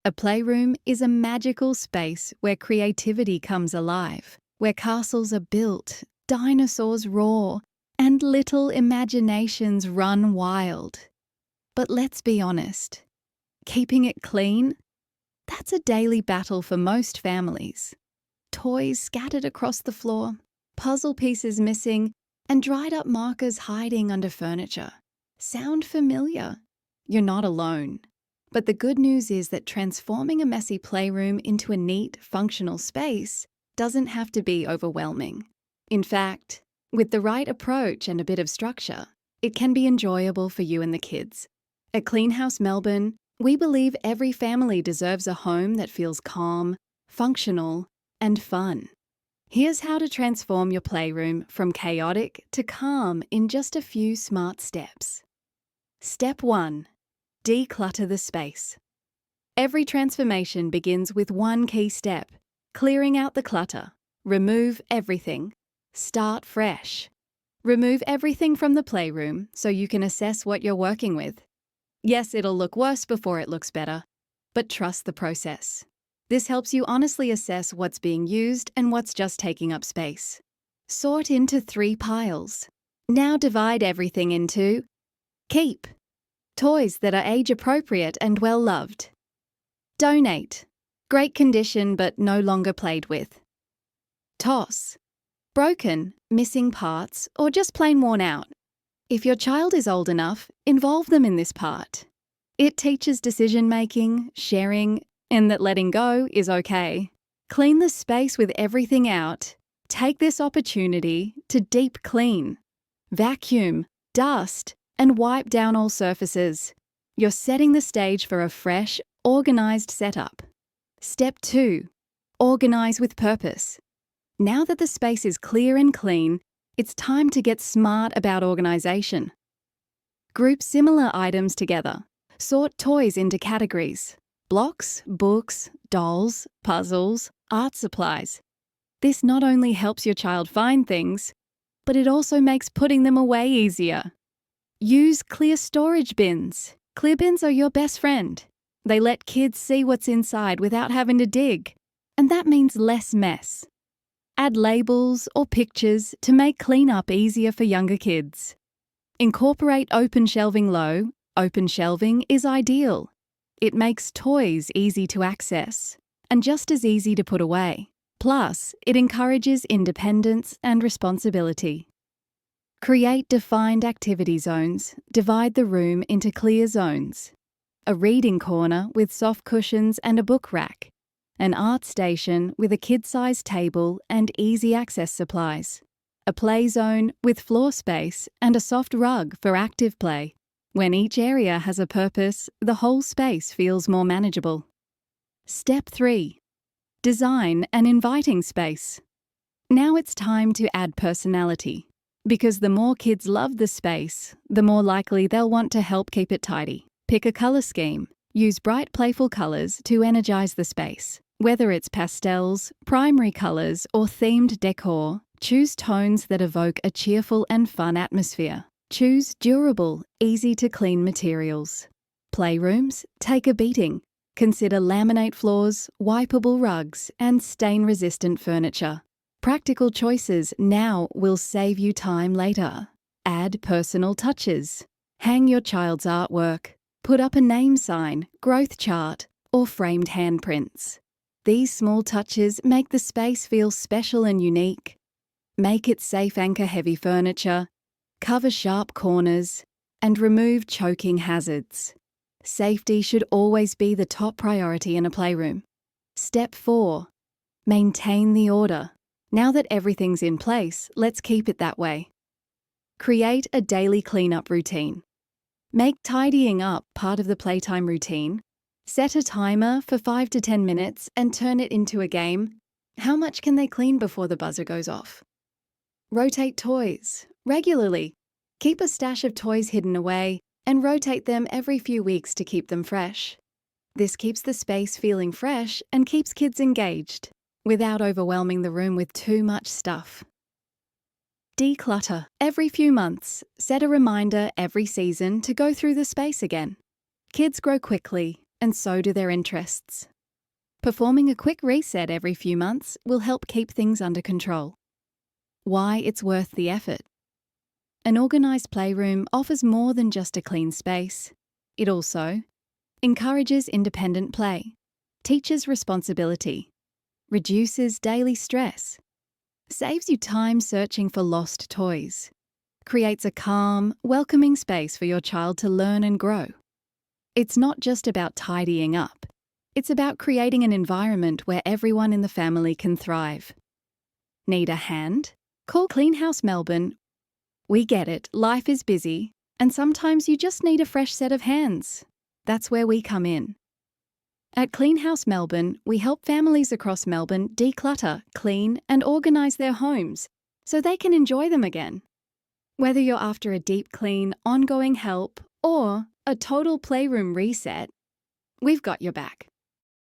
A playroom is a magical space where creativity comes alive, where castles are built, dinosaurs roar, and little imaginations run wild. But let's be honest, keeping it clean? That's a daily battle for most families. Toys scattered across the floor, puzzle pieces missing, and dried up markers hiding under furniture. Sound familiar? You're not alone. But the good news is that transforming a messy playroom into a neat, functional space doesn't have to be overwhelming. In fact, with the right approach and a bit of structure, it can be enjoyable for you and the kids. At Clean House Melbourne, we believe every family deserves a home that feels calm, functional, and fun. Here's how to transform your playroom from chaotic to calm in just a few smart steps. Step 1. Declutter the space. Every transformation begins with one key step: clearing out the clutter. Remove everything. Start fresh. Remove everything from the playroom so you can assess what you're working with. Yes, it'll look worse before it looks better, but trust the process. This helps you honestly assess what's being used and what's just taking up space. Sort into 3 piles. Now divide everything into keep. Toys that are age-appropriate and well-loved. Donate. Great condition but no longer played with. Toss. Broken, missing parts, or just plain worn out. If your child is old enough, involve them in this part. It teaches decision-making, sharing, and that letting go is okay. Clean the space with everything out. Take this opportunity to deep clean. Vacuum, dust, and wipe down all surfaces. You're setting the stage for a fresh, organised setup. Step 2. Organise with purpose. Now that the space is clear and clean, it's time to get smart about organisation. Group similar items together. Sort toys into categories: blocks, books, dolls, puzzles, art supplies. This not only helps your child find things, but it also makes putting them away easier. Use clear storage bins. Clear bins are your best friend. They let kids see what's inside without having to dig, and that means less mess. Add labels or pictures to make cleanup easier for younger kids. Incorporate open shelving low. Open shelving is ideal. It makes toys easy to access and just as easy to put away. Plus, it encourages independence and responsibility. Create defined activity zones. Divide the room into clear zones. A reading corner with soft cushions and a book rack. An art station with a kid-sized table and easy access supplies. A play zone with floor space and a soft rug for active play. When each area has a purpose, the whole space feels more manageable. Step 3. Design an inviting space. Now it's time to add personality. Because the more kids love the space, the more likely they'll want to help keep it tidy. Pick a colour scheme. Use bright, playful colours to energise the space. Whether it's pastels, primary colours, or themed decor, choose tones that evoke a cheerful and fun atmosphere. Choose durable, easy-to-clean materials. Playrooms take a beating. Consider laminate floors, wipeable rugs, and stain-resistant furniture. Practical choices now will save you time later. Add personal touches. Hang your child's artwork. Put up a name sign, growth chart, or framed handprints. These small touches make the space feel special and unique. Make it safe anchor heavy furniture, cover sharp corners, and remove choking hazards. Safety should always be the top priority in a playroom. Step 4. Maintain the order. Now that everything's in place, let's keep it that way. Create a daily cleanup routine. Make tidying up part of the playtime routine. Set a timer for 5 to 10 minutes and turn it into a game. How much can they clean before the buzzer goes off? Rotate toys regularly. Keep a stash of toys hidden away and rotate them every few weeks to keep them fresh. This keeps the space feeling fresh and keeps kids engaged, without overwhelming the room with too much stuff. Declutter. Every few months, set a reminder every season to go through the space again. Kids grow quickly, and so do their interests. Performing a quick reset every few months will help keep things under control. Why it's worth the effort. An organised playroom offers more than just a clean space. It also encourages independent play, teaches responsibility, reduces daily stress, saves you time searching for lost toys, creates a calm, welcoming space for your child to learn and grow. It's not just about tidying up. It's about creating an environment where everyone in the family can thrive. Need a hand? Call Clean House Melbourne. We get it, life is busy, and sometimes you just need a fresh set of hands. That's where we come in. At Clean House Melbourne, we help families across Melbourne declutter, clean, and organise their homes so they can enjoy them again. Whether you're after a deep clean, ongoing help, or a total playroom reset, we've got your back.